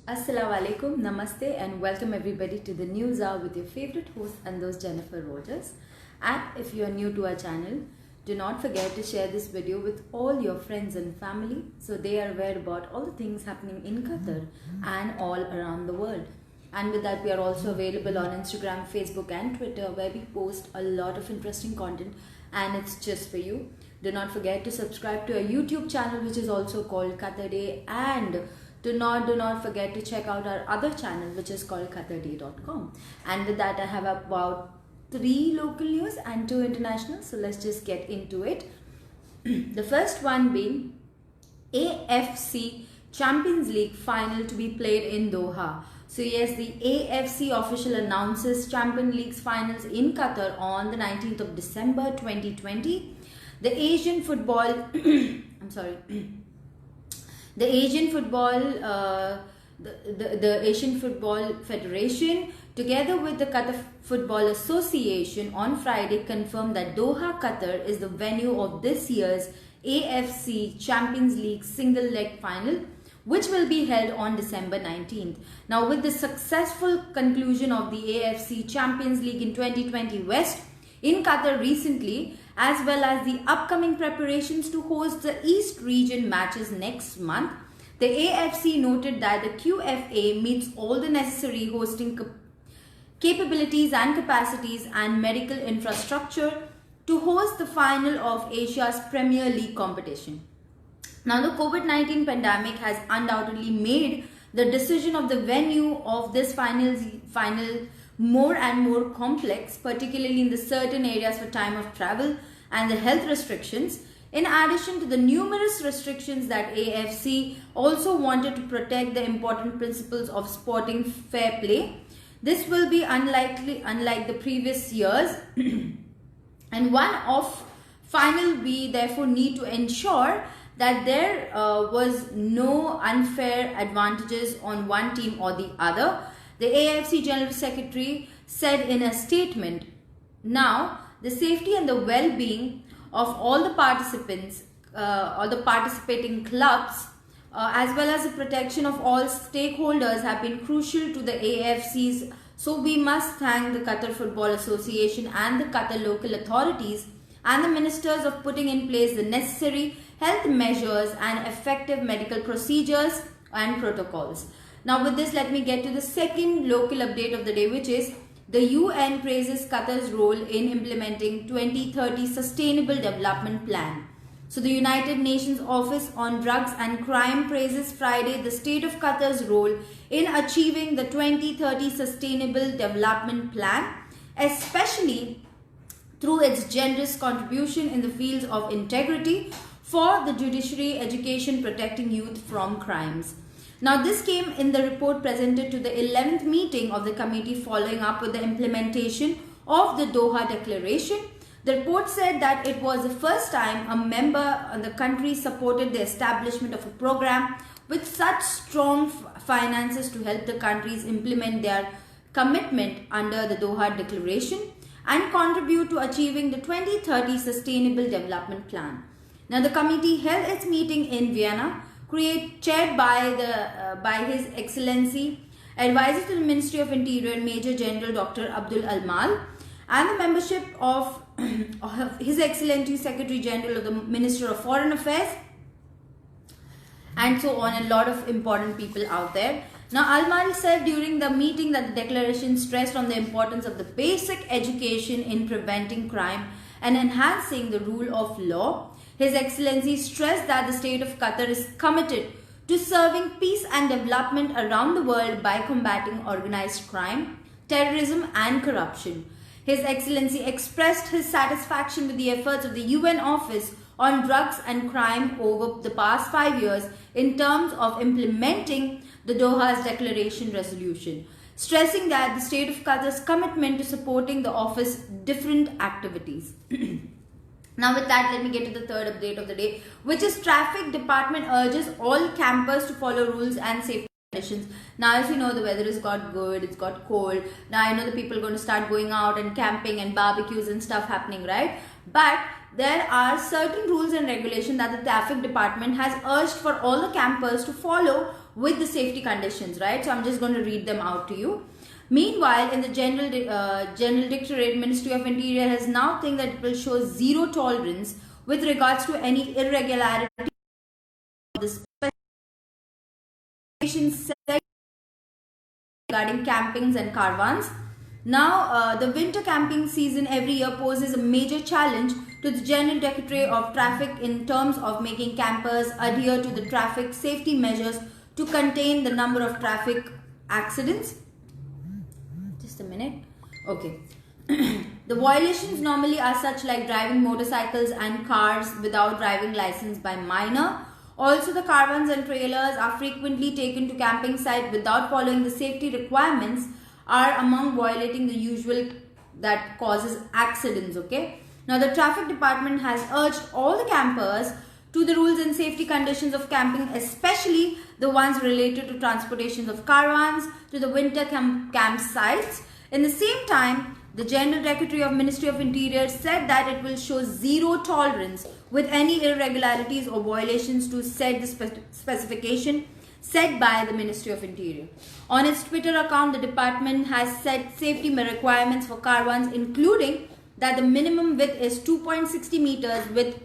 Assalamu alaikum, namaste, and welcome everybody to the News Hour with your favorite host, Andos Jennifer Rogers. And if you are new to our channel, do not forget to share this video with all your friends and family so they are aware about all the things happening in Qatar and all around the world. And with that, we are also available on Instagram, Facebook, and Twitter, where we post a lot of interesting content, and it's just for you. Do not forget to subscribe to our YouTube channel, which is also called Qatar Day, and do not forget to check out our other channel, which is called qatarday.com. And with that, I have about 3 local news and 2 international. So let's just get into it. The first one being AFC Champions League final to be played in Doha. So yes, the AFC official announces Champions League's finals in Qatar on the 19th of December 2020. The Asian Football the Asian Football Federation, together with the Qatar Football Association, on Friday confirmed that Doha, Qatar is the venue of this year's AFC Champions League single leg final, which will be held on December 19th. Now, with the successful conclusion of the AFC Champions League in 2020 West in Qatar recently, as well as the upcoming preparations to host the East region matches next month, the AFC noted that the QFA meets all the necessary hosting capabilities and capacities and medical infrastructure to host the final of Asia's Premier League competition. Now, the COVID-19 pandemic has undoubtedly made the decision of the venue of this final more and more complex, particularly in the certain areas for time of travel and the health restrictions. In addition to the numerous restrictions that AFC also wanted to protect the important principles of sporting fair play, this will be unlike the previous years and one-off final. We therefore need to ensure that there was no unfair advantages on one team or the other, the AFC General Secretary said in a statement. Now, the safety and the well-being of all the participants, all the participating clubs, as well as the protection of all stakeholders have been crucial to the AFC's. So we must thank the Qatar Football Association and the Qatar local authorities and the ministers of putting in place the necessary health measures and effective medical procedures and protocols. Now with this, let me get to the second local update of the day, which is the UN praises Qatar's role in implementing 2030 Sustainable Development Plan. So the United Nations Office on Drugs and Crime praises Friday the state of Qatar's role in achieving the 2030 Sustainable Development Plan, especially through its generous contribution in the fields of integrity for the judiciary, education, protecting youth from crimes. Now, this came in the report presented to the 11th meeting of the committee following up with the implementation of the Doha Declaration. The report said that it was the first time a member of the country supported the establishment of a program with such strong finances to help the countries implement their commitment under the Doha Declaration and contribute to achieving the 2030 Sustainable Development Plan. Now, the committee held its meeting in Vienna, chaired by His Excellency, advisor to the Ministry of Interior, Major General Dr. Abdul Almal, and the membership of His Excellency Secretary General of the Ministry of Foreign Affairs, and so on, a lot of important people out there. Now, Almal said during the meeting that the declaration stressed on the importance of the basic education in preventing crime and enhancing the rule of law. His Excellency stressed that the state of Qatar is committed to serving peace and development around the world by combating organized crime, terrorism and corruption. His Excellency expressed his satisfaction with the efforts of the UN Office on Drugs and Crime over the past 5 years in terms of implementing the Doha's Declaration resolution, stressing that the state of Qatar's commitment to supporting the office's different activities. Now with that, let me get to the third update of the day, which is Traffic Department urges all campers to follow rules and safety conditions. Now, as you know, the weather has got good, it's got cold. Now I know the people are going to start going out and camping and barbecues and stuff happening, right? But there are certain rules and regulations that the Traffic Department has urged for all the campers to follow with the safety conditions, right? So I'm just going to read them out to you. Meanwhile, in the General Directorate, Ministry of Interior has now think that it will show zero tolerance with regards to any irregularity of the specifications regarding campings and caravans. Now, the winter camping season every year poses a major challenge to the General Directorate of Traffic in terms of making campers adhere to the traffic safety measures to contain the number of traffic accidents. Just a minute. Okay. The violations normally are such like driving motorcycles and cars without driving license by minor. Also, the caravans and trailers are frequently taken to camping site without following the safety requirements are among violating the usual that causes accidents. Okay. Now, the traffic department has urged all the campers to the rules and safety conditions of camping, especially the ones related to transportation of caravans to the winter campsites. In the same time, the General Secretary of Ministry of Interior said that it will show zero tolerance with any irregularities or violations to set the specification set by the Ministry of Interior. On its Twitter account, the department has set safety requirements for caravans, including that the minimum width is 2.60 meters with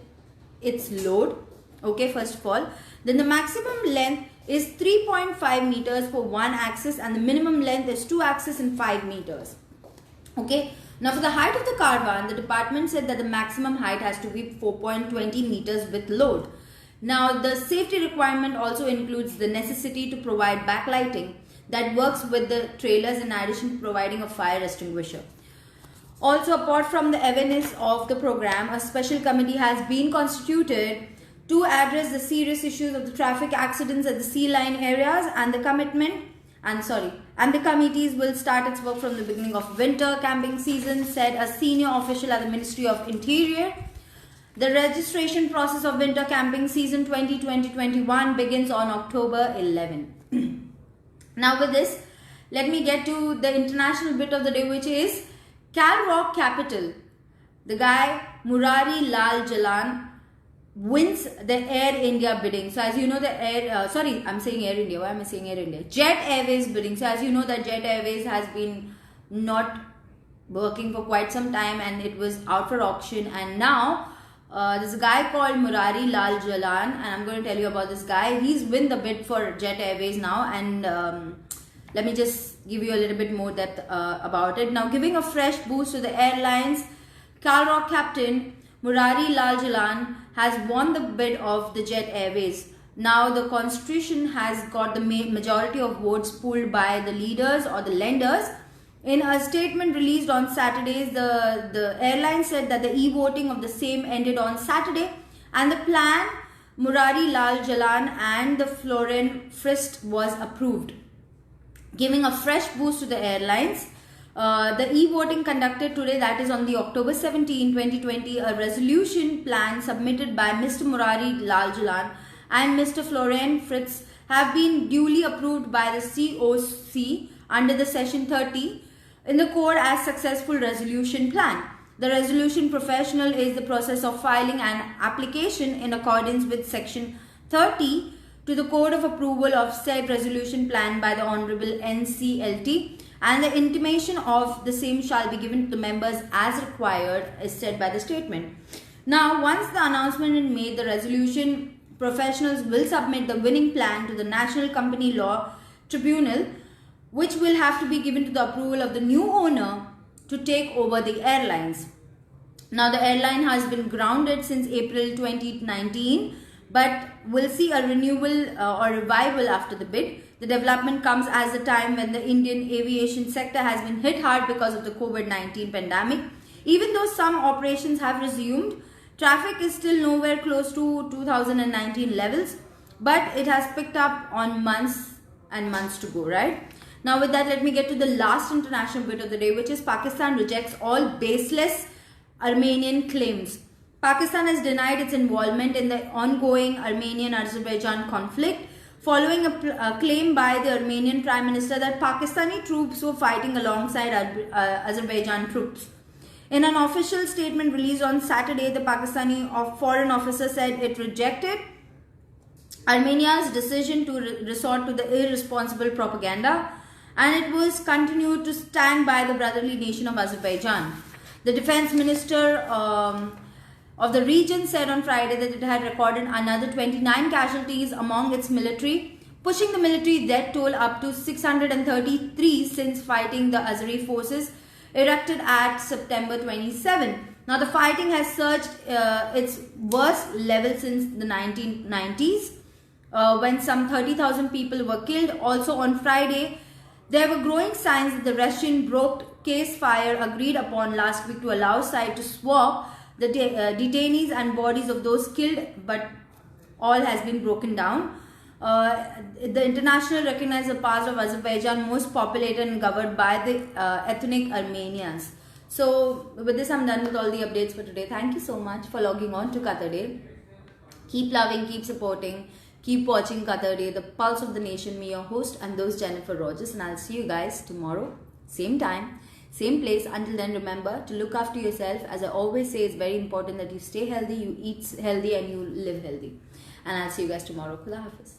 its load. Okay, first of all. Then the maximum length is 3.5 meters for one axis and the minimum length is 2 axis and 5 meters. Okay. Now for the height of the caravan, the department said that the maximum height has to be 4.20 meters with load. Now the safety requirement also includes the necessity to provide backlighting that works with the trailers in addition to providing a fire extinguisher. Also, apart from the awareness of the program, a special committee has been constituted to address the serious issues of the traffic accidents at the sea line areas, and the committees will start its work from the beginning of winter camping season, said a senior official at the Ministry of Interior. The registration process of winter camping season 2020-21 begins on October 11. Now with this, let me get to the international bit of the day, which is Calroc Capital. The guy Murari Lal Jalan wins the Air India bidding. So as you know, I'm saying Air India. Why am I saying Air India? Jet Airways bidding. So as you know that Jet Airways has been not working for quite some time and it was out for auction, and now there's a guy called Murari Lal Jalan, and I'm going to tell you about this guy. He's won the bid for Jet Airways now, and let me just give you a little bit more depth about it. Now, giving a fresh boost to the airlines, Calroc captain Murari Lal Jalan has won the bid of the Jet Airways. Now, the constitution has got the majority of votes pulled by the leaders or the lenders. In a statement released on Saturdays, the airline said that the e-voting of the same ended on Saturday, and the plan Murari Lal Jalan and the Florian Frist was approved, giving a fresh boost to the airlines. The e-voting conducted today, that is on the October 17, 2020, a resolution plan submitted by Mr. Murari Lal Jalan and Mr. Florian Fritz have been duly approved by the COC under the Section 30 in the code as successful resolution plan. The resolution professional is the process of filing an application in accordance with Section 30 to the code of approval of said resolution plan by the Honorable NCLT, and the intimation of the same shall be given to the members as required, as said by the statement. Now, once the announcement is made, the resolution professionals will submit the winning plan to the National Company Law Tribunal, which will have to be given to the approval of the new owner to take over the airlines. Now, the airline has been grounded since April 2019, but will see a renewal or revival after the bid. The development comes as a time when the Indian aviation sector has been hit hard because of the COVID-19 pandemic. Even though some operations have resumed, traffic is still nowhere close to 2019 levels, but it has picked up on months and months to go, right? Now with that, let me get to the last international bit of the day, which is Pakistan rejects all baseless Armenian claims. Pakistan has denied its involvement in the ongoing Armenian-Azerbaijan conflict following a claim by the Armenian Prime Minister that Pakistani troops were fighting alongside Azerbaijan troops. In an official statement released on Saturday, the Pakistani foreign officer said it rejected Armenia's decision to resort to the irresponsible propaganda, and it was continued to stand by the brotherly nation of Azerbaijan. The defense minister of the region said on Friday that it had recorded another 29 casualties among its military, pushing the military death toll up to 633 since fighting the Azeri forces erupted at September 27. Now, the fighting has surged its worst level since the 1990s. When some 30,000 people were killed. Also on Friday, there were growing signs that the Russian brokered ceasefire agreed upon last week to allow side to swap the detainees and bodies of those killed, but all has been broken down. The international recognized the past of Azerbaijan, most populated and governed by the ethnic Armenians. So with this, I'm done with all the updates for today. Thank you so much for logging on to Qatar Day. Keep loving, keep supporting. Keep watching Qatar Day, the pulse of the nation. Me, your host, and those Jennifer Rogers, and I'll see you guys tomorrow, same time, same place. Until then, remember to look after yourself. As I always say, it's very important that you stay healthy, you eat healthy, and you live healthy. And I'll see you guys tomorrow. Khuda Hafiz.